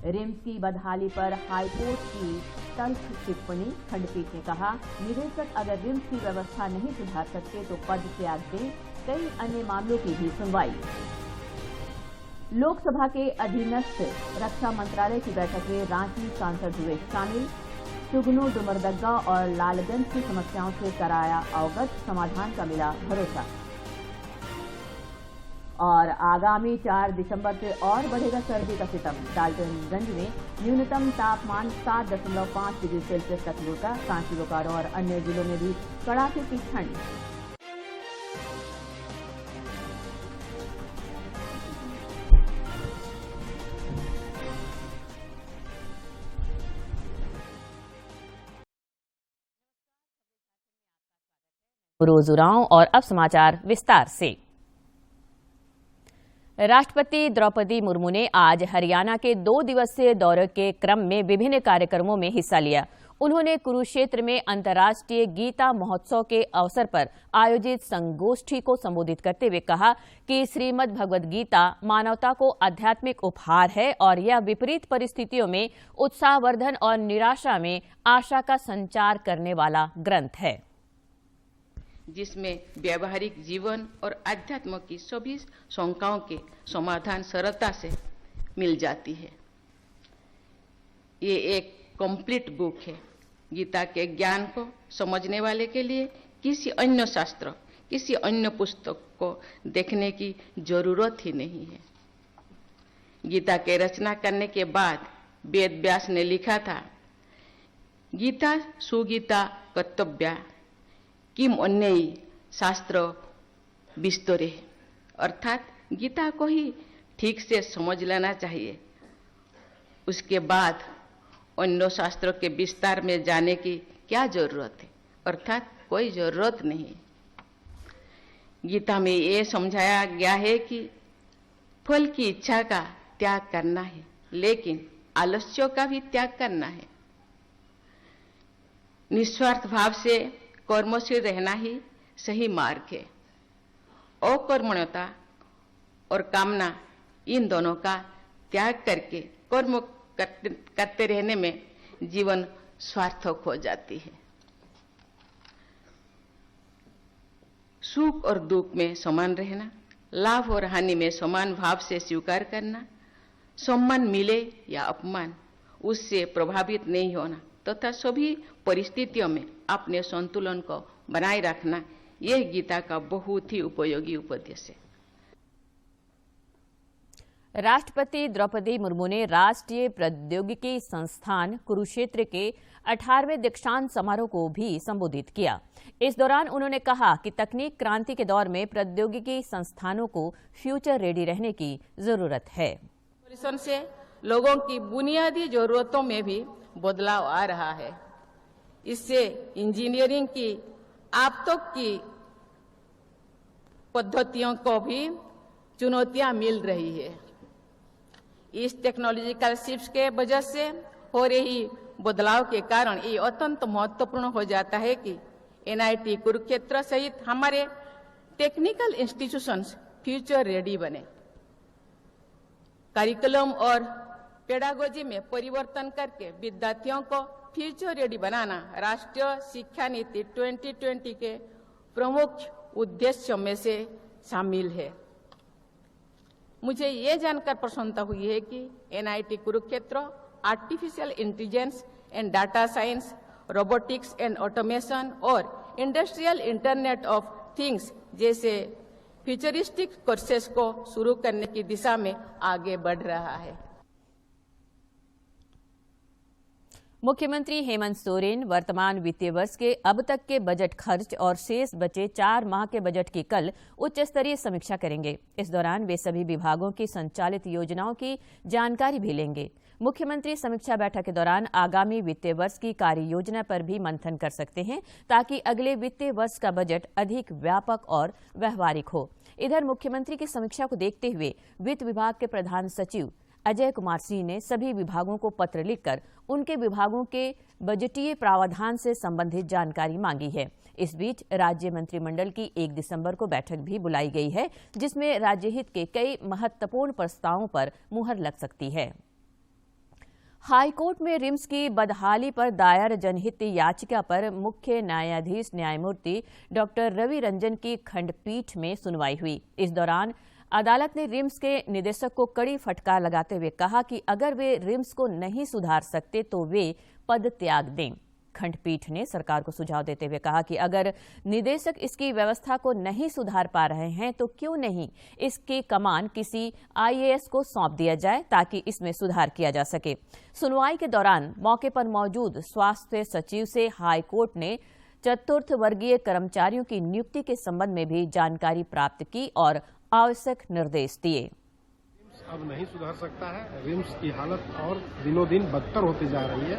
RIMS की बदहाली पर हाईकोर्ट की तल्ख टिप्पणी। खंडपीठ ने कहा, निदेशक अगर रिम्स की व्यवस्था नहीं सुधार सकते तो पद त्याग दें। कई अन्य मामलों की भी सुनवाई। लोकसभा के अधीनस्थ रक्षा मंत्रालय की बैठक में रांची सांसद हुए शामिल। सुगनू, डुमरदग्गा और लालगंज की समस्याओं से कराया अवगत, समाधान का मिला भरोसा। और आगामी 4 दिसंबर से और बढ़ेगा सर्दी का सितम। डाल्टनगंज में न्यूनतम तापमान 7.5 डिग्री सेल्सियस तक लुढ़का। कांची, बोकारो और अन्य जिलों में भी कड़ाके की ठंड। रोज उरांव और अब समाचार विस्तार से। राष्ट्रपति द्रौपदी मुर्मू ने आज हरियाणा के 2 दिवसीय दौरे के क्रम में विभिन्न कार्यक्रमों में हिस्सा लिया। उन्होंने कुरुक्षेत्र में अंतर्राष्ट्रीय गीता महोत्सव के अवसर पर आयोजित संगोष्ठी को संबोधित करते हुए कहा कि श्रीमद् भगवद गीता मानवता को आध्यात्मिक उपहार है और यह विपरीत परिस्थितियों में उत्साहवर्धन और निराशा में आशा का संचार करने वाला ग्रंथ है, जिसमें व्यावहारिक जीवन और अध्यात्म की सभी शंकाओं के समाधान सरलता से मिल जाती है। ये एक कंप्लीट बुक है। गीता के ज्ञान को समझने वाले के लिए किसी अन्य शास्त्र, किसी अन्य पुस्तक को देखने की जरूरत ही नहीं है। गीता के रचना करने के बाद वेद व्यास ने लिखा था, गीता सुगीता कर्तव्या किम अन्ययी शास्त्र विस्तरे, अर्थात गीता को ही ठीक से समझ लेना चाहिए, उसके बाद अन्य शास्त्रों के विस्तार में जाने की क्या जरूरत है, अर्थात कोई जरूरत नहीं। गीता में ये समझाया गया है कि फल की इच्छा का त्याग करना है, लेकिन आलस्यों का भी त्याग करना है। निस्वार्थ भाव से कर्मशील रहना ही सही मार्ग है। अकर्मण्यता और कामना, इन दोनों का त्याग करके कर्म करते रहने में जीवन सार्थक हो जाती है। सुख और दुख में समान रहना, लाभ और हानि में समान भाव से स्वीकार करना, सम्मान मिले या अपमान उससे प्रभावित नहीं होना तथा सभी परिस्थितियों में अपने संतुलन को बनाए रखना, यह गीता का बहुत ही उपयोगी उपदेश है। राष्ट्रपति द्रौपदी मुर्मू ने राष्ट्रीय प्रौद्योगिकी संस्थान कुरुक्षेत्र के 18वें दीक्षांत समारोह को भी संबोधित किया। इस दौरान उन्होंने कहा कि तकनीक क्रांति के दौर में प्रौद्योगिकी संस्थानों को फ्यूचर रेडी रहने की जरूरत है। से लोगों की बुनियादी जरूरतों में भी बदलाव आ रहा है। इससे इंजीनियरिंग की आप तक की पद्धतियों को भी चुनौतियां मिल रही है। इस टेक्नोलॉजिकल शिफ्ट के वजह से हो रही बदलाव के कारण ये अत्यंत महत्वपूर्ण हो जाता है कि एनआईटी कुरुक्षेत्र सहित हमारे टेक्निकल इंस्टीट्यूशंस फ्यूचर रेडी बने। करिकुलम और पेडागोजी में परिवर्तन करके विद्यार्थियों को फ्यूचर रेडी बनाना राष्ट्रीय शिक्षा नीति 2020 के प्रमुख उद्देश्यों में से शामिल है। मुझे ये जानकर प्रसन्नता हुई है कि NIT Kurukshetra artificial intelligence and data science, robotics and automation और इंडस्ट्रियल इंटरनेट ऑफ थिंग्स जैसे फ्यूचरिस्टिक कोर्सेज को शुरू करने की दिशा में आगे बढ़ रहा है। मुख्यमंत्री हेमंत सोरेन वर्तमान वित्तीय वर्ष के अब तक के बजट खर्च और शेष बचे 4 माह के बजट की कल उच्च स्तरीय समीक्षा करेंगे। इस दौरान वे सभी विभागों की संचालित योजनाओं की जानकारी भी लेंगे। मुख्यमंत्री समीक्षा बैठक के दौरान आगामी वित्तीय वर्ष की कार्य योजना पर भी मंथन कर सकते हैं ताकि अगले वित्तीय वर्ष का बजट अधिक व्यापक और व्यवहारिक हो। इधर मुख्यमंत्री की समीक्षा को देखते हुए वित्त विभाग के प्रधान सचिव अजय कुमार सिंह ने सभी विभागों को पत्र लिखकर उनके विभागों के बजटीय प्रावधान से संबंधित जानकारी मांगी है। इस बीच राज्य मंत्रिमंडल की 1 दिसंबर को बैठक भी बुलाई गई है, जिसमें राज्य हित के कई महत्वपूर्ण प्रस्तावों पर मुहर लग सकती है। हाईकोर्ट में रिम्स की बदहाली पर दायर जनहित याचिका पर मुख्य न्यायाधीश न्यायमूर्ति डॉक्टर रवि रंजन की खंडपीठ में सुनवाई हुई। इस दौरान अदालत ने रिम्स के निदेशक को कड़ी फटकार लगाते हुए कहा कि अगर वे रिम्स को नहीं सुधार सकते तो वे पद त्याग दें। खंडपीठ ने सरकार को सुझाव देते हुए कहा कि अगर निदेशक इसकी व्यवस्था को नहीं सुधार पा रहे हैं तो क्यों नहीं इसकी कमान किसी आईएएस को सौंप दिया जाए ताकि इसमें सुधार किया जा सके। सुनवाई के दौरान मौके पर मौजूद स्वास्थ्य सचिव से हाईकोर्ट ने चतुर्थ वर्गीय कर्मचारियों की नियुक्ति के संबंध में भी जानकारी प्राप्त की और आवश्यक निर्देश दिए। अब नहीं सुधर सकता है। रिम्स की हालत और दिनों दिन बदतर होती जा रही है।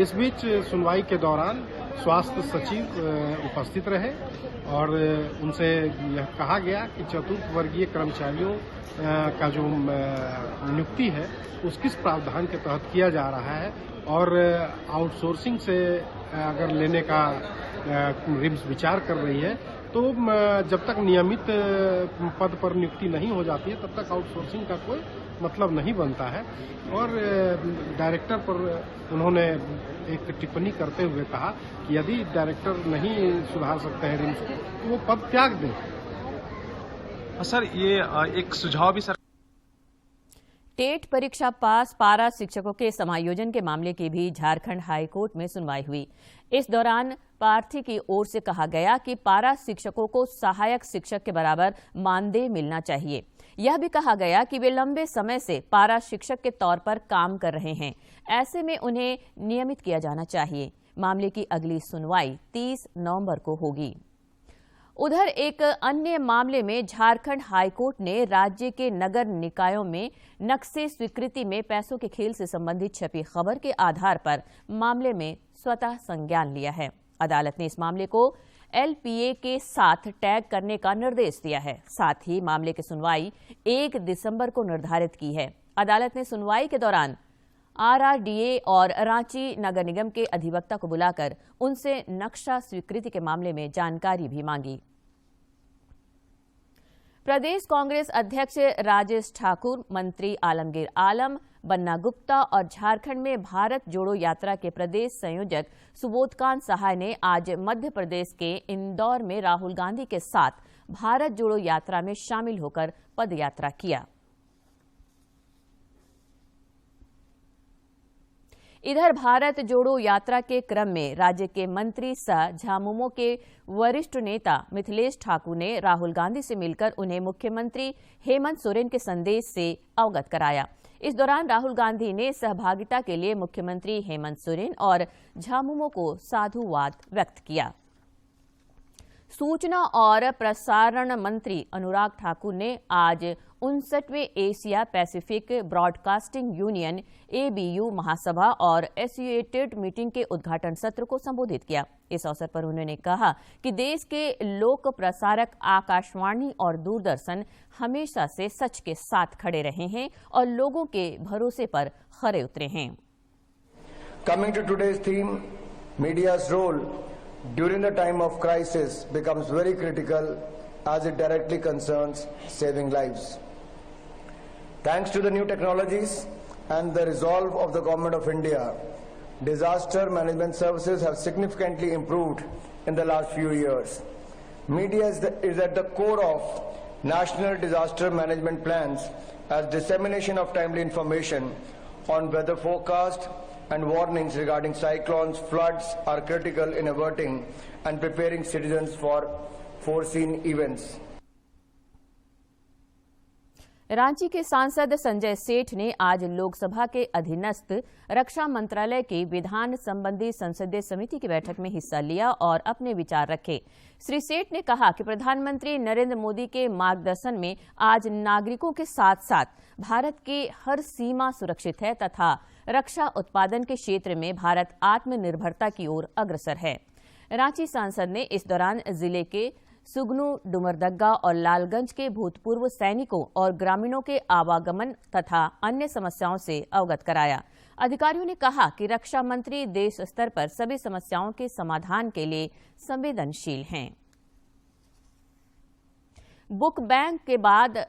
इस बीच सुनवाई के दौरान स्वास्थ्य सचिव उपस्थित रहे और उनसे यह कहा गया कि चतुर्थ वर्गीय कर्मचारियों का जो नियुक्ति है उस किस प्रावधान के तहत किया जा रहा है और आउटसोर्सिंग से अगर लेने का रिम्स विचार कर रही है तो जब तक नियमित पद पर नियुक्ति नहीं हो जाती है तब तक आउटसोर्सिंग का कोई मतलब नहीं बनता है। और डायरेक्टर पर उन्होंने एक टिप्पणी करते हुए कहा कि यदि डायरेक्टर नहीं सुधार सकते हैं रिम्स को तो वो पद त्याग दें। सर, ये एक सुझाव भी सर टेट परीक्षा पास पारा शिक्षकों के समायोजन के मामले की भी झारखंड हाईकोर्ट में सुनवाई हुई। इस दौरान प्रार्थी की ओर से कहा गया कि पारा शिक्षकों को सहायक शिक्षक के बराबर मानदेय मिलना चाहिए। यह भी कहा गया कि वे लंबे समय से पारा शिक्षक के तौर पर काम कर रहे हैं, ऐसे में उन्हें नियमित किया जाना चाहिए। मामले की अगली सुनवाई 30 नवंबर को होगी। उधर एक अन्य मामले में झारखंड हाईकोर्ट ने राज्य के नगर निकायों में नक्शे स्वीकृति में पैसों के खेल से संबंधित छपी खबर के आधार पर मामले में स्वतः संज्ञान लिया है। अदालत ने इस मामले को एलपीए के साथ टैग करने का निर्देश दिया है। साथ ही मामले की सुनवाई 1 दिसंबर को निर्धारित की है। अदालत ने सुनवाई के दौरान आरआरडीए और रांची नगर निगम के अधिवक्ता को बुलाकर उनसे नक्शा स्वीकृति के मामले में जानकारी भी मांगी। प्रदेश कांग्रेस अध्यक्ष राजेश ठाकुर, मंत्री आलमगीर आलम, बन्ना गुप्ता और झारखंड में भारत जोड़ो यात्रा के प्रदेश संयोजक सुबोधकांत सहाय ने आज मध्य प्रदेश के इंदौर में राहुल गांधी के साथ भारत जोड़ो यात्रा में शामिल होकर पदयात्रा किया। इधर भारत जोड़ो यात्रा के क्रम में राज्य के मंत्री सह झामुमो के वरिष्ठ नेता मिथिलेश ठाकुर ने राहुल गांधी से मिलकर उन्हें मुख्यमंत्री हेमंत सोरेन के संदेश से अवगत कराया। इस दौरान राहुल गांधी ने सहभागिता के लिए मुख्यमंत्री हेमंत सोरेन और झामुमो को साधुवाद व्यक्त किया। सूचना और प्रसारण मंत्री अनुराग ठाकुर ने आज 59वें Asia Pacific broadcasting union ABU महासभा और एसोसिएटेड मीटिंग के उद्घाटन सत्र को संबोधित किया। इस अवसर पर उन्होंने कहा कि देश के लोक प्रसारक आकाशवाणी और दूरदर्शन हमेशा से सच के साथ खड़े रहे हैं और लोगों के भरोसे पर खरे उतरे हैं। Coming to today's theme, media's role during the time of crisis becomes very critical as it directly concerns saving lives. Thanks to the new technologies and the resolve of the Government of India, disaster management services have significantly improved in the last few years. Media is at the core of national disaster management plans as dissemination of timely information on weather forecast and warnings regarding cyclones, floods are critical in averting and preparing citizens for foreseen events. Ranchi के सांसद संजय सेठ ने आज लोकसभा के अधीनस्थ रक्षा मंत्रालय की विधान संबंधी संसदीय समिति की बैठक में हिस्सा लिया और अपने विचार रखे। श्री सेठ ने कहा कि प्रधानमंत्री नरेंद्र मोदी के मार्गदर्शन में आज नागरिकों के साथ साथ भारत की हर सीमा सुरक्षित है तथा रक्षा उत्पादन के क्षेत्र में भारत आत्मनिर्भरता की ओर अग्रसर है। रांची सांसद ने इस दौरान जिले के सुगनू, डुमरदग्गा और लालगंज के भूतपूर्व सैनिकों और ग्रामीणों के आवागमन तथा अन्य समस्याओं से अवगत कराया। अधिकारियों ने कहा कि रक्षा मंत्री देश स्तर पर सभी समस्याओं के समाधान के लिए संवेदनशील हैं। बुक बैंक के बाद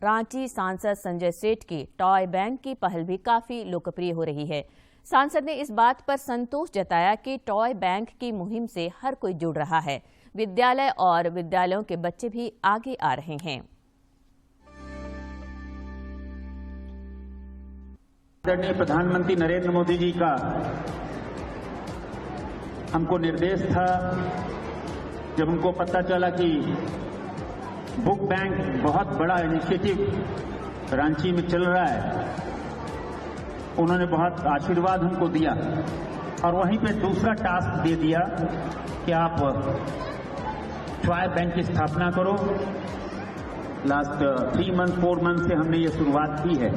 रांची सांसद संजय सेठ की टॉय बैंक की पहल भी काफी लोकप्रिय हो रही है। सांसद ने इस बात पर संतोष जताया कि टॉय बैंक की मुहिम से हर कोई जुड़ रहा है। विद्यालय और विद्यालयों के बच्चे भी आगे आ रहे हैं। आदरणीय प्रधानमंत्री नरेंद्र मोदी जी का हमको निर्देश था, जब उनको पता चला कि बुक बैंक बहुत बड़ा इनिशिएटिव रांची में चल रहा है, उन्होंने बहुत आशीर्वाद हमको दिया और वहीं पे दूसरा टास्क दे दिया कि आप टॉय बैंक की स्थापना करो। लास्ट 3 मंथ 4 मंथ से हमने ये शुरुआत की है।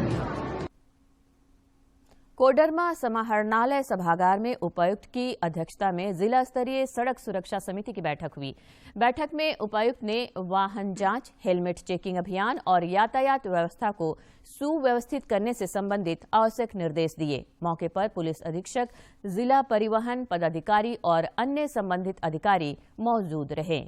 कोडरमा समाहरणालय सभागार में उपायुक्त की अध्यक्षता में जिला स्तरीय सड़क सुरक्षा समिति की बैठक हुई। बैठक में उपायुक्त ने वाहन जांच, हेलमेट चेकिंग अभियान और यातायात व्यवस्था को सुव्यवस्थित करने से संबंधित आवश्यक निर्देश दिए। मौके पर पुलिस अधीक्षक, जिला परिवहन पदाधिकारी और अन्य संबंधित अधिकारी मौजूद रहे।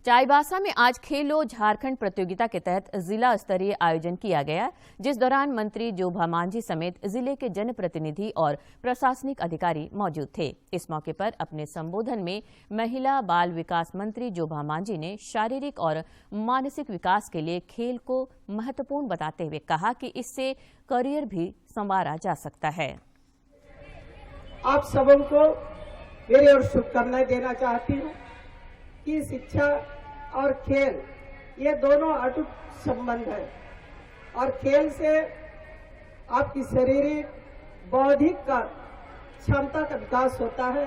चाईबासा में आज खेलो झारखंड प्रतियोगिता के तहत जिला स्तरीय आयोजन किया गया, जिस दौरान मंत्री जोभा मांझी समेत जिले के जनप्रतिनिधि और प्रशासनिक अधिकारी मौजूद थे। इस मौके पर अपने संबोधन में महिला बाल विकास मंत्री जोभा मांझी ने शारीरिक और मानसिक विकास के लिए खेल को महत्वपूर्ण बताते हुए कहा कि इससे करियर भी संवारा जा सकता है। आप सबों को मेरी ओर शुभकामनाएं देना चाहती हूँ कि शिक्षा और खेल ये दोनों अटूट संबंध है और खेल से आपकी शारीरिक, बौद्धिक का क्षमता का विकास होता है।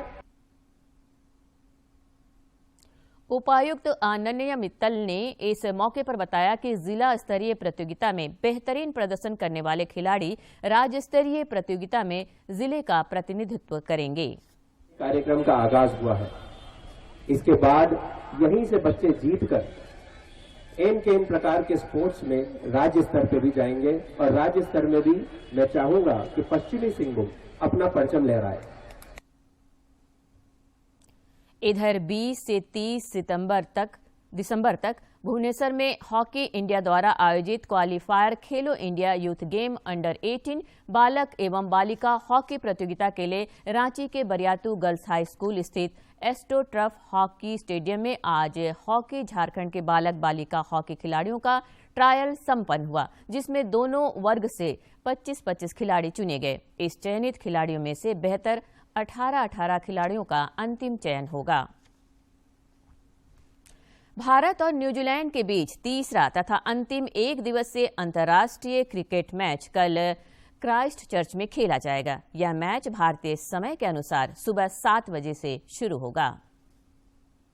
उपायुक्त अनन्या मित्तल ने इस मौके पर बताया कि जिला स्तरीय प्रतियोगिता में बेहतरीन प्रदर्शन करने वाले खिलाड़ी राज्य स्तरीय प्रतियोगिता में जिले का प्रतिनिधित्व करेंगे। कार्यक्रम का आगाज हुआ है। इसके बाद यहीं से बच्चे जीतकर इन प्रकार के स्पोर्ट्स में राज्य स्तर पे भी जाएंगे और राज्य स्तर में भी मैं चाहूंगा कि पश्चिमी सिंहभूम अपना परचम लहराए। इधर 20 से 30 दिसंबर तक भुवनेश्वर में हॉकी इंडिया द्वारा आयोजित क्वालीफायर खेलो इंडिया यूथ गेम अंडर 18 बालक एवं बालिका हॉकी प्रतियोगिता के लिए रांची के बरियातू गर्ल्स हाई स्कूल स्थित एस्ट्रो टर्फ हॉकी स्टेडियम में आज हॉकी झारखंड के बालक बालिका हॉकी खिलाड़ियों का ट्रायल संपन्न हुआ, जिसमें दोनों वर्ग से 25-25 खिलाड़ी चुने गए। इस चयनित खिलाड़ियों में से बेहतर 18 खिलाड़ियों का अंतिम चयन होगा। भारत और न्यूजीलैंड के बीच तीसरा तथा अंतिम एक दिवसीय अंतर्राष्ट्रीय क्रिकेट मैच कल क्राइस्ट चर्च में खेला जाएगा। यह मैच भारतीय समय के अनुसार सुबह 7 बजे से शुरू होगा।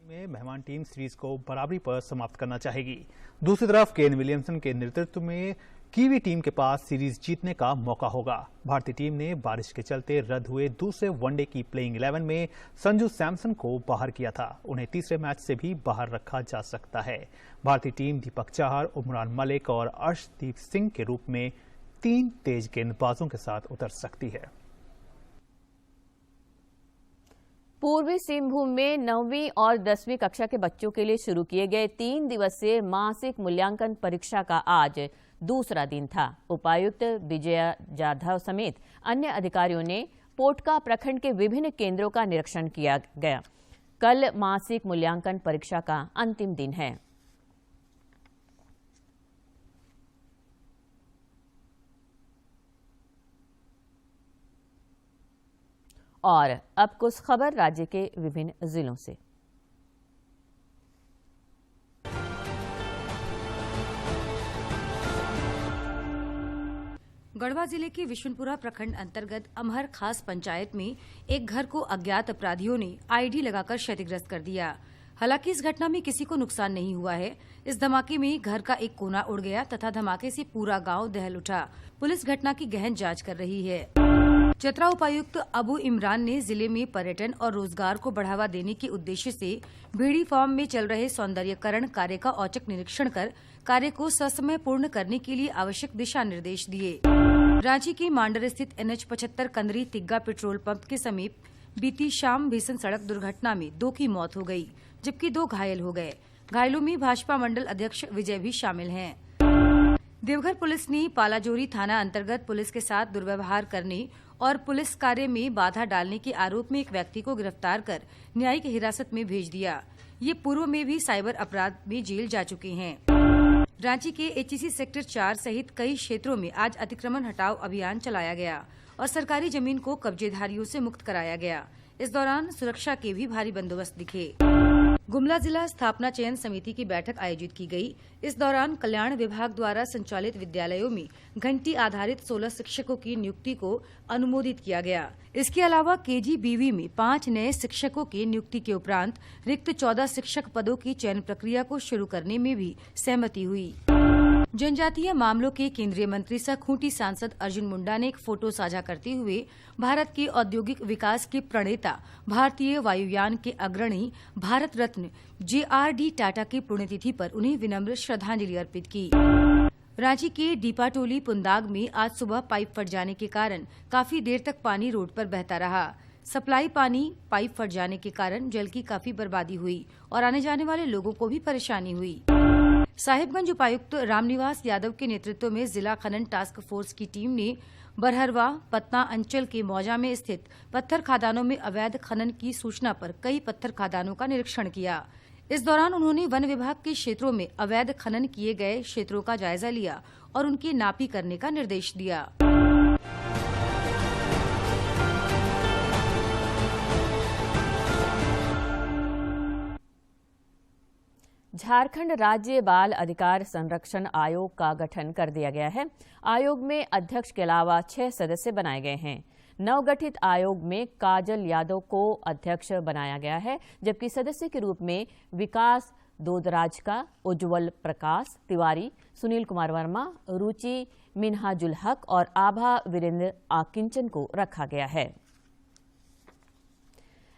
में मेहमान टीम सीरीज को बराबरी पर समाप्त करना चाहेगी। दूसरी तरफ केन विलियमसन के नेतृत्व में कीवी टीम के पास सीरीज जीतने का मौका होगा। भारतीय टीम ने बारिश के चलते रद्द हुए दूसरे वनडे की प्लेइंग 11 में संजू सैमसन को बाहर किया था। उन्हें तीसरे मैच से भी बाहर रखा जा सकता है। भारतीय टीम दीपक चाहर, उमरान मलिक और अर्शदीप सिंह के रूप में 3 तेज गेंदबाजों के साथ उतर सकती है। पूर्वी सिंहभूम में 9वीं और 10वीं कक्षा के बच्चों के लिए शुरू किए गए 3 दिवसीय मासिक मूल्यांकन परीक्षा का आज दूसरा दिन था। उपायुक्त विजया जाधव समेत अन्य अधिकारियों ने पोटका प्रखंड के विभिन्न केंद्रों का निरीक्षण किया गया। कल मासिक मूल्यांकन परीक्षा का अंतिम दिन है। और अब कुछ खबर राज्य के विभिन्न जिलों से। गढ़वा जिले के विशुनपुरा प्रखंड अंतर्गत अमहर खास पंचायत में एक घर को अज्ञात अपराधियों ने आईडी लगाकर क्षतिग्रस्त कर दिया। हालांकि इस घटना में किसी को नुकसान नहीं हुआ है। इस धमाके में घर का एक कोना उड़ गया तथा धमाके से पूरा गांव दहल उठा। पुलिस घटना की गहन जांच कर रही है। चतरा उपायुक्त अबू इमरान ने जिले में पर्यटन और रोजगार को बढ़ावा देने के उद्देश्य से भेड़ी फार्म में चल रहे सौंदर्यकरण कार्य का औचक निरीक्षण कर कार्य को ससमय पूर्ण करने के लिए आवश्यक दिशा निर्देश दिए। रांची के मांडर स्थित NH 75 कंदरी तिग्गा पेट्रोल पंप के समीप बीती शाम भीषण सड़क दुर्घटना में 2 की मौत हो गई, जबकि 2 घायल हो गए। घायलों में भाजपा मंडल अध्यक्ष विजय भी शामिल हैं। देवघर पुलिस ने पालाजोरी थाना अंतर्गत पुलिस के साथ दुर्व्यवहार करने और पुलिस कार्य में बाधा डालने के आरोप में एक व्यक्ति को गिरफ्तार कर न्यायिक हिरासत में भेज दिया। ये पूर्व में भी साइबर अपराध में जेल जा चुके हैं। रांची के एचईसी सेक्टर 4 सहित कई क्षेत्रों में आज अतिक्रमण हटाओ अभियान चलाया गया और सरकारी जमीन को कब्जेधारियों से मुक्त कराया गया। इस दौरान सुरक्षा के भी भारी बंदोबस्त दिखे। गुमला जिला स्थापना चयन समिति की बैठक आयोजित की गई। इस दौरान कल्याण विभाग द्वारा संचालित विद्यालयों में घंटी आधारित 16 शिक्षकों की नियुक्ति को अनुमोदित किया गया। इसके अलावा केजीबीवी में 5 नए शिक्षकों की नियुक्ति के उपरांत रिक्त 14 शिक्षक पदों की चयन प्रक्रिया को शुरू करने में भी सहमति हुई। जनजातीय मामलों के केंद्रीय मंत्री सह खूंटी सांसद अर्जुन मुंडा ने एक फोटो साझा करते हुए भारत के औद्योगिक विकास के प्रणेता, भारतीय वायुयान के अग्रणी, भारत रत्न JRD टाटा की पुण्यतिथि पर उन्हें विनम्र श्रद्धांजलि अर्पित की। रांची के डीपाटोली पुंदाग में आज सुबह पाइप फट जाने के कारण काफी देर तक पानी रोड पर बहता रहा। सप्लाई पानी पाइप फट जाने के कारण जल की काफी बर्बादी हुई और आने जाने वाले लोगों को भी परेशानी हुई। साहिबगंज उपायुक्त रामनिवास यादव के नेतृत्व में जिला खनन टास्क फोर्स की टीम ने बरहरवा पतना अंचल के मौजा में स्थित पत्थर खादानों में अवैध खनन की सूचना पर कई पत्थर खादानों का निरीक्षण किया। इस दौरान उन्होंने वन विभाग के क्षेत्रों में अवैध खनन किए गए क्षेत्रों का जायजा लिया और उनकी नापी करने का निर्देश दिया। झारखंड राज्य बाल अधिकार संरक्षण आयोग का गठन कर दिया गया है। आयोग में अध्यक्ष के अलावा 6 सदस्य बनाए गए हैं। नवगठित आयोग में काजल यादव को अध्यक्ष बनाया गया है, जबकि सदस्य के रूप में विकास दोदराजका, उज्जवल प्रकाश तिवारी, सुनील कुमार वर्मा, रुचि मिन्हाजुल हक और आभा वीरेंद्र आकिंचन को रखा गया है।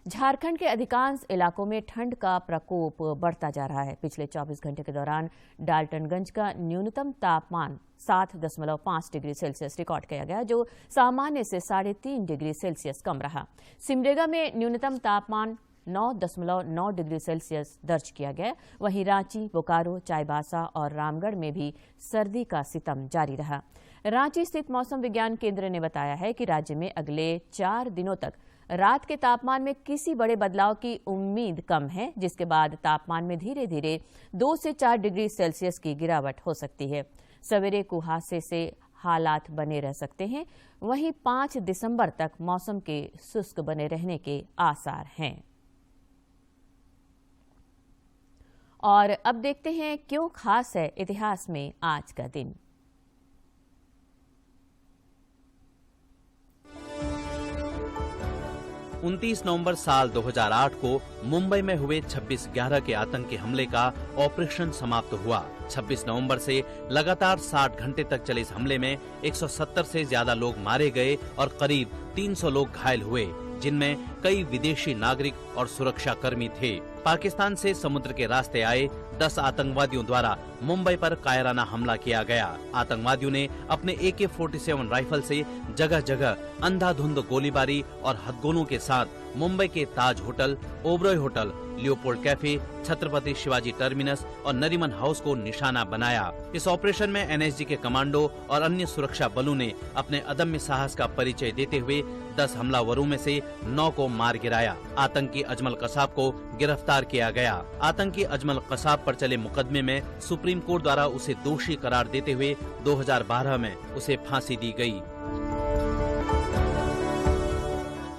झारखंड के अधिकांश इलाकों में ठंड का प्रकोप बढ़ता जा रहा है। पिछले 24 घंटे के दौरान डाल्टनगंज का न्यूनतम तापमान 7.5 डिग्री सेल्सियस रिकॉर्ड किया गया, जो सामान्य से 3.5 डिग्री सेल्सियस कम रहा। सिमडेगा में न्यूनतम तापमान 9.9 डिग्री सेल्सियस दर्ज किया गया। वहीं रांची, बोकारो, चाईबासा और रामगढ़ में भी सर्दी का सितम जारी रहा। रांची स्थित मौसम विज्ञान केंद्र ने बताया है कि राज्य में अगले 4 दिनों तक रात के तापमान में किसी बड़े बदलाव की उम्मीद कम है, जिसके बाद तापमान में धीरे धीरे 2 से 4 डिग्री सेल्सियस की गिरावट हो सकती है। सवेरे कुहासे से हालात बने रह सकते हैं। वहीं 5 दिसंबर तक मौसम के शुष्क बने रहने के आसार हैं। और अब देखते हैं क्यों खास है इतिहास में आज का दिन। 29 नवंबर साल 2008 को मुंबई में हुए 26/11 के आतंकी हमले का ऑपरेशन समाप्त हुआ। 26 नवंबर से लगातार 60 घंटे तक चले इस हमले में 170 से ज्यादा लोग मारे गए और करीब 300 लोग घायल हुए, जिनमें कई विदेशी नागरिक और सुरक्षा कर्मी थे। पाकिस्तान से समुद्र के रास्ते आए 10 आतंकवादियों द्वारा मुंबई पर कायराना हमला किया गया। आतंकवादियों ने अपने AK-47 राइफल से जगह जगह अंधाधुंध गोलीबारी और हथगोलों के साथ मुंबई के Taj hotel, Oberoi hotel, Leopold cafe, Chhatrapati Shivaji terminus और नरीमन हाउस को निशाना बनाया। इस ऑपरेशन में NSG के कमांडो और अन्य सुरक्षा बलों ने अपने अदम्य साहस का परिचय देते हुए 10 हमलावरों में से 9 को मार गिराया। आतंकी अजमल कसाब को गिरफ्तार किया गया। आतंकी अजमल कसाब पर चले मुकदमे में सुप्रीम कोर्ट द्वारा उसे दोषी करार देते हुए 2012 में उसे फांसी दी गई।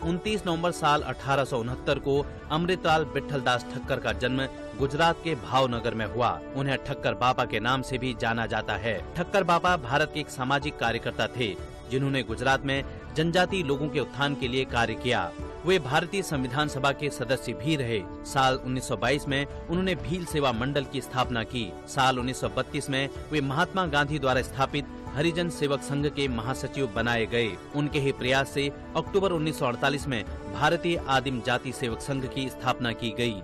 29 नवंबर साल 1869 को अमृतलाल विठलदास ठक्कर का जन्म गुजरात के भावनगर में हुआ। उन्हें ठक्कर बापा के नाम से भी जाना जाता है। ठक्कर बापा भारत के एक सामाजिक कार्यकर्ता थे, जिन्होंने गुजरात में जनजातीय लोगों के उत्थान के लिए कार्य किया। वे भारतीय संविधान सभा के सदस्य भी रहे। साल 1922 में उन्होंने भील सेवा मंडल की स्थापना की। साल 1932 में वे महात्मा गांधी द्वारा स्थापित हरिजन सेवक संघ के महासचिव बनाए गए। उनके ही प्रयास से अक्टूबर 1948 में भारतीय आदिम जाति सेवक संघ की स्थापना की गई।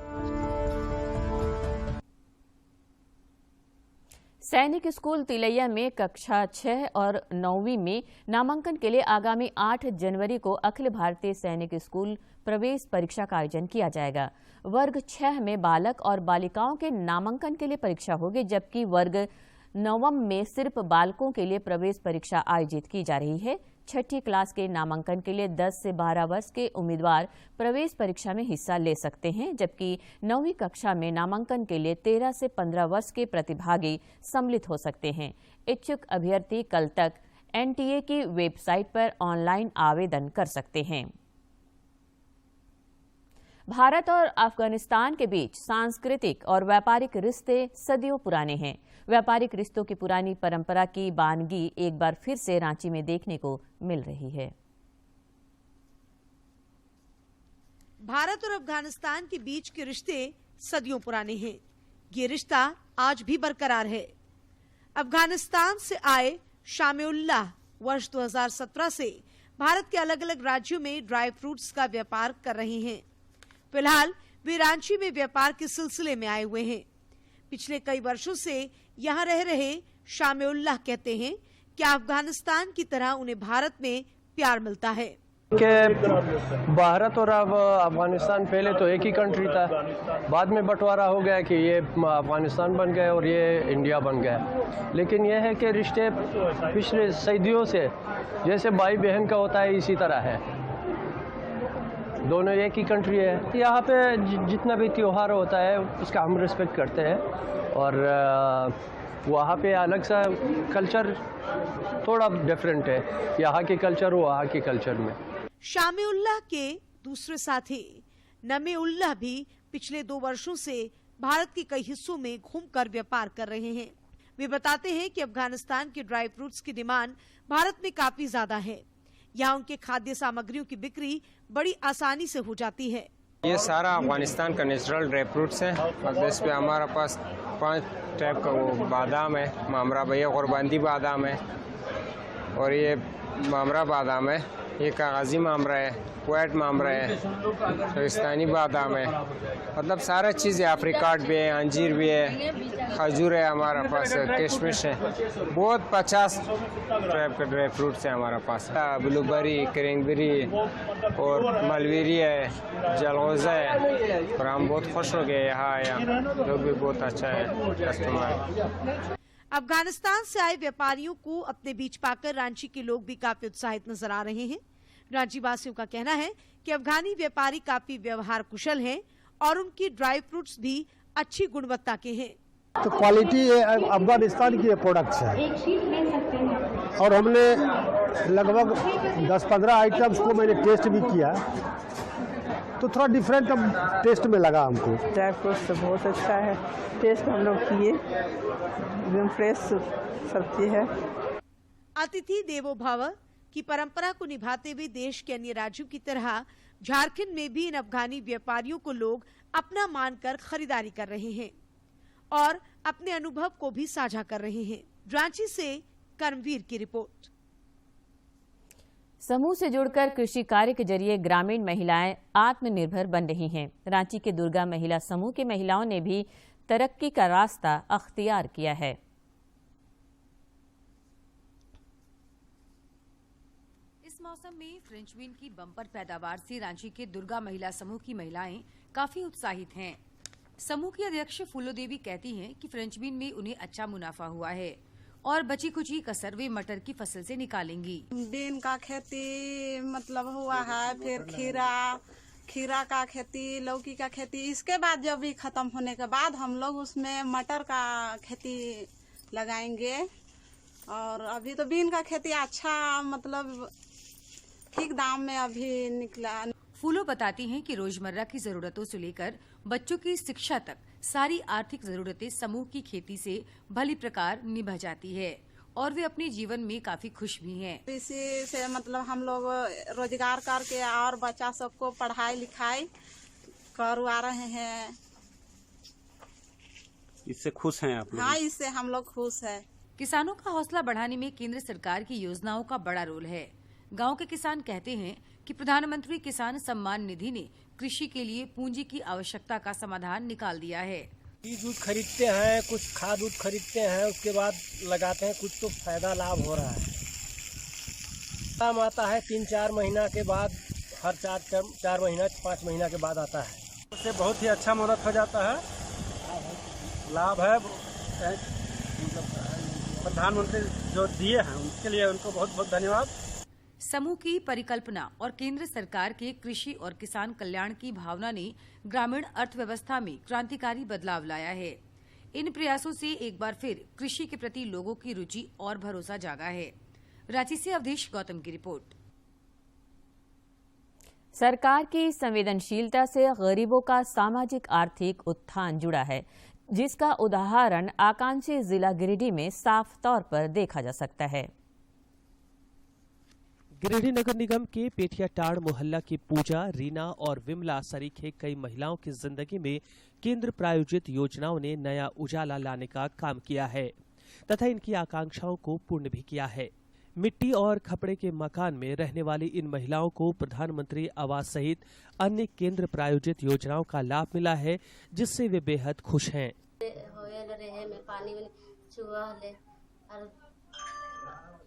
सैनिक स्कूल तिलैया में कक्षा 6 और 9वीं में नामांकन के लिए आगामी 8 जनवरी को अखिल भारतीय सैनिक स्कूल प्रवेश परीक्षा का आयोजन किया जाएगा। वर्ग 6 में बालक और बालिकाओं के नामांकन के लिए परीक्षा होगी, जबकि वर्ग 9 में सिर्फ बालकों के लिए प्रवेश परीक्षा आयोजित की जा रही है। 6ठी क्लास के नामांकन के लिए 10 से 12 वर्ष के उम्मीदवार प्रवेश परीक्षा में हिस्सा ले सकते हैं, जबकि 9वीं कक्षा में नामांकन के लिए 13 से 15 वर्ष के प्रतिभागी सम्मिलित हो सकते हैं। इच्छुक अभ्यर्थी कल तक एनटीए की वेबसाइट पर ऑनलाइन आवेदन कर सकते हैं। भारत और अफगानिस्तान के बीच सांस्कृतिक और व्यापारिक रिश्ते सदियों पुराने हैं। व्यापारिक रिश्तों की पुरानी परंपरा की बानगी एक बार फिर से रांची में देखने को मिल रही है। भारत और अफगानिस्तान के बीच के रिश्ते सदियों पुराने हैं। ये रिश्ता आज भी बरकरार है। अफगानिस्तान से आए शामिउल्लाह वर्ष 2017 से भारत के अलग अलग राज्यों में ड्राई फ्रूट्स का व्यापार कर रहे हैं। फिलहाल वे रांची में व्यापार के सिलसिले में आए हुए हैं। पिछले कई वर्षों से यहाँ रह रहे शामिउल्लाह कहते हैं कि अफगानिस्तान की तरह उन्हें भारत में प्यार मिलता है। भारत और अफगानिस्तान पहले तो एक ही कंट्री था, बाद में बंटवारा हो गया कि ये अफगानिस्तान बन गया और ये इंडिया बन गया। लेकिन यह है कि रिश्ते पिछले सदियों से जैसे भाई बहन का होता है इसी तरह है, दोनों एक ही कंट्री है। यहाँ पे जितना भी त्यौहार होता है उसका हम रिस्पेक्ट करते हैं और वहाँ पे अलग सा कल्चर थोड़ा डिफरेंट है, यहाँ के कल्चर वहाँ के कल्चर में। शामिउल्लाह के दूसरे साथी नमीउल्लाह भी पिछले 2 वर्षों से भारत के कई हिस्सों में घूमकर व्यापार कर रहे हैं। वे बताते हैं कि अफगानिस्तान के ड्राई फ्रूट्स की डिमांड भारत में काफी ज्यादा है। यहाँ उनके खाद्य सामग्रियों की बिक्री बड़ी आसानी से हो जाती है। ये सारा अफगानिस्तान का नेचुरल ड्राई फ्रूट्स है और इस पे हमारा पास 5 टाइप का वो बादाम है, मामरा भैया कुर्बानी बादाम है और ये मामरा बादाम है, ये कागजी मामरा है, क्वेट मामरा है, पाकिस्तानी बादाम है, मतलब सारा चीज़ है। अफ्रीकाट भी है, अंजीर भी है, खजूर है, हमारा पास किशमिश है, बहुत 50 टाइप के ड्राई फ्रूट्स है हमारा पास। ब्लूबेरी, क्रैनबेरी और मलबेरी है, जलगोजा है और हम बहुत खुश हो गए यहाँ आया, लोग भी बहुत अच्छा है कस्टमर। अफगानिस्तान से आए व्यापारियों को अपने बीच पाकर रांची के लोग भी काफी उत्साहित नजर आ रहे हैं। रांची वासियों का कहना है कि अफगानी व्यापारी काफी व्यवहार कुशल हैं और उनकी ड्राई फ्रूट्स भी अच्छी गुणवत्ता के हैं। तो क्वालिटी अफगानिस्तान की प्रोडक्ट्स है और हमने लगभग 10-15 आइटम्स को मैंने टेस्ट भी किया तो थोड़ा डिफरेंट टेस्ट में लगा हमको। ड्राई फ्रूट्स बहुत अच्छा है, टेस्ट हम लोग किए, एकदम फ्रेश सब्जी है। अतिथि देवो भव की परंपरा को निभाते हुए देश के अन्य राज्यों की तरह झारखंड में भी इन अफगानी व्यापारियों को लोग अपना मानकर खरीदारी कर रहे हैं और अपने अनुभव को भी साझा कर रहे हैं। रांची से कर्मवीर की रिपोर्ट। समूह से जुड़कर कृषि कार्य के जरिए ग्रामीण महिलाएं आत्मनिर्भर बन रही हैं। रांची के दुर्गा महिला समूह की महिलाओं ने भी तरक्की का रास्ता अख्तियार किया है। इस मौसम में फ्रेंच बीन की बम्पर पैदावार से रांची के दुर्गा महिला समूह की महिलाएं काफी उत्साहित हैं। समूह की अध्यक्ष फूलो देवी कहती हैं कि फ्रेंच बीन में उन्हें अच्छा मुनाफा हुआ है और बची कुची कसर वे मटर की फसल से निकालेंगी। बीन का खेती मतलब हुआ है, फिर खीरा का खेती, लौकी का खेती, इसके बाद जब भी खत्म होने के बाद हम लोग उसमें मटर का खेती लगाएंगे। और अभी तो बीन का खेती अच्छा मतलब ठीक दाम में अभी निकला। फूलो बताती हैं कि रोजमर्रा की जरूरतों से लेकर बच्चों की शिक्षा तक सारी आर्थिक जरूरतें समूह की खेती से भली प्रकार निभा जाती है और वे अपने जीवन में काफी खुश भी हैं। इसी से मतलब हम लोग रोजगार करके और बच्चा सबको पढ़ाई लिखाई करवा रहे हैं। इससे खुश हैं आप लोग? हाँ, इससे हम लोग खुश हैं। किसानों का हौसला बढ़ाने में केंद्र सरकार की योजनाओं का बड़ा रोल है। गांव के किसान कहते हैं कि प्रधानमंत्री किसान सम्मान निधि ने कृषि के लिए पूंजी की आवश्यकता का समाधान निकाल दिया है। बीज उज खरीदते हैं, कुछ खाद उद खरीदते हैं, उसके बाद लगाते हैं, कुछ तो फायदा लाभ हो रहा है। काम आता है 3-4 महीना के बाद, हर 4 महीना 5 महीना के बाद आता है। उससे बहुत ही अच्छा मदद हो जाता है, लाभ है। प्रधानमंत्री जो दिए हैं उनके लिए उनको बहुत बहुत धन्यवाद। समूह की परिकल्पना और केंद्र सरकार के कृषि और किसान कल्याण की भावना ने ग्रामीण अर्थव्यवस्था में क्रांतिकारी बदलाव लाया है। इन प्रयासों से एक बार फिर कृषि के प्रति लोगों की रुचि और भरोसा जागा है। रांची से अवधेश गौतम की रिपोर्ट। सरकार की संवेदनशीलता से गरीबों का सामाजिक आर्थिक उत्थान जुड़ा है, जिसका उदाहरण आकांक्षी जिला गिरिडीह में साफ तौर पर देखा जा सकता है। गिरिडीह नगर निगम के पेठियाटाड़ मोहल्ला की पूजा, रीना और विमला सरीखे कई महिलाओं की जिंदगी में केंद्र प्रायोजित योजनाओं ने नया उजाला लाने का काम किया है तथा इनकी आकांक्षाओं को पूर्ण भी किया है। मिट्टी और खपड़े के मकान में रहने वाली इन महिलाओं को प्रधानमंत्री आवास सहित अन्य केंद्र प्रायोजित योजनाओं का लाभ मिला है, जिससे वे बेहद खुश हैं।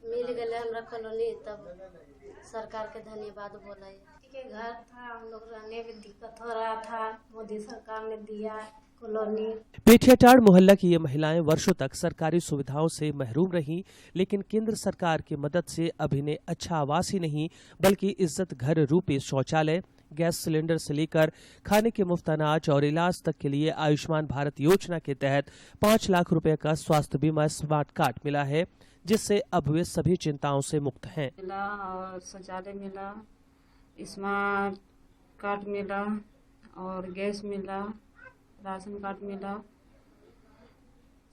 मिल गए हमरा कॉलोनी, तब सरकार के धन्यवाद बोला। के घर था, हम लोग रहने में दिक्कत हो रहा था, मोदी सरकार ने दिया कॉलोनी। पेठियाटाड़ मोहल्ला की ये महिलाएं वर्षों तक सरकारी सुविधाओं से महरूम रहीं, लेकिन केंद्र सरकार की मदद से अब इन्हें अच्छा आवास ही नहीं बल्कि इज्जत घर रूपी शौचालय, गैस सिलेंडर से लेकर खाने के मुफ्त अनाज और इलाज तक के लिए आयुष्मान भारत योजना के तहत 5 लाख रुपए का स्वास्थ्य बीमा स्मार्ट कार्ड मिला है, जिससे अब वे सभी चिंताओं से मुक्त हैं। मिला और शौचालय मिला, स्मार्ट कार्ड मिला और गैस मिला, राशन कार्ड मिला।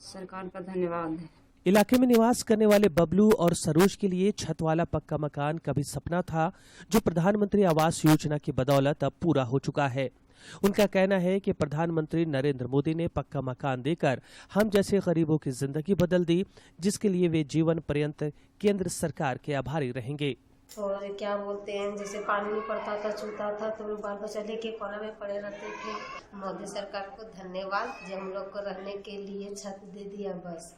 सरकार का धन्यवाद है। इलाके में निवास करने वाले बबलू और सरोज के लिए छत वाला पक्का मकान कभी सपना था, जो प्रधानमंत्री आवास योजना की बदौलत अब पूरा हो चुका है। उनका कहना है कि प्रधानमंत्री नरेंद्र मोदी ने पक्का मकान देकर हम जैसे गरीबों की जिंदगी बदल दी, जिसके लिए वे जीवन पर्यंत केंद्र सरकार के आभारी रहेंगे। और क्या बोलते हैं, जैसे पानी नहीं पड़ता था, छूता था तो बाल बच्चा लेके कोना में पड़े रहते थे। मोदी सरकार को धन्यवाद, जो हम लोग को रहने के लिए छत दे दिया। बस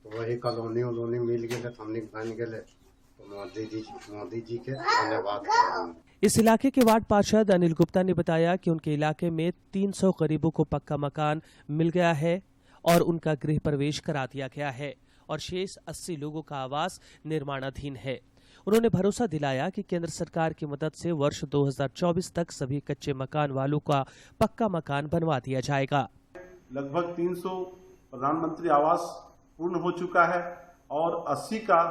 वही कॉलोनी मिल गए, हमने बन गए, तो मोदी जी के धन्यवाद। इस इलाके के वार्ड पार्षद अनिल गुप्ता ने बताया कि उनके इलाके में 300 गरीबों को पक्का मकान मिल गया है और उनका गृह प्रवेश करा दिया गया है और शेष 80 लोगों का आवास निर्माणाधीन है। उन्होंने भरोसा दिलाया कि केंद्र सरकार की मदद से वर्ष 2024 तक सभी कच्चे मकान वालों का पक्का मकान बनवा दिया जाएगा। लगभग 300 प्रधानमंत्री आवास पूर्ण हो चुका है और 80 का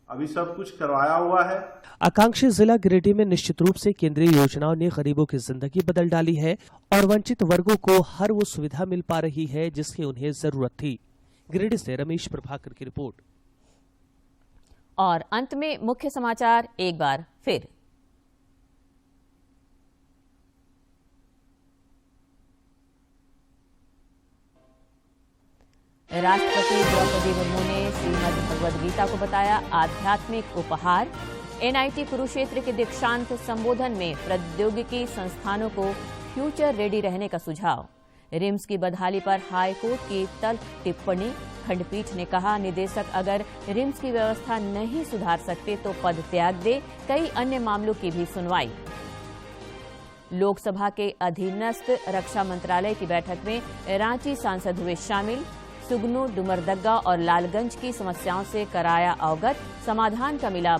अभी सब कुछ करवाया हुआ है। आकांक्षी जिला गिरिडीह में निश्चित रूप से केंद्रीय योजनाओं ने गरीबों की जिंदगी बदल डाली है और वंचित वर्गों को हर वो सुविधा मिल पा रही है जिसकी उन्हें जरूरत थी। गिरिडीह से रमेश प्रभाकर की रिपोर्ट। और अंत में मुख्य समाचार एक बार फिर। राष्ट्रपति द्रौपदी मुर्मू ने श्रीमद् भगवद गीता को बताया आध्यात्मिक उपहार। एनआईटी कुरुक्षेत्र के दीक्षांत संबोधन में प्रौद्योगिकी संस्थानों को फ्यूचर रेडी रहने का सुझाव। रिम्स की बदहाली पर हाई कोर्ट की तल्ख टिप्पणी। खंडपीठ ने कहा, निदेशक अगर रिम्स की व्यवस्था नहीं सुधार सकते तो पद त्याग दे। कई अन्य मामलों की भी सुनवाई। लोकसभा के अधीनस्थ रक्षा मंत्रालय की बैठक में रांची सांसद हुए शामिल। सुगनू, डुमरदग्गा और लालगंज की समस्याओं से कराया अवगत। समाधान का मिला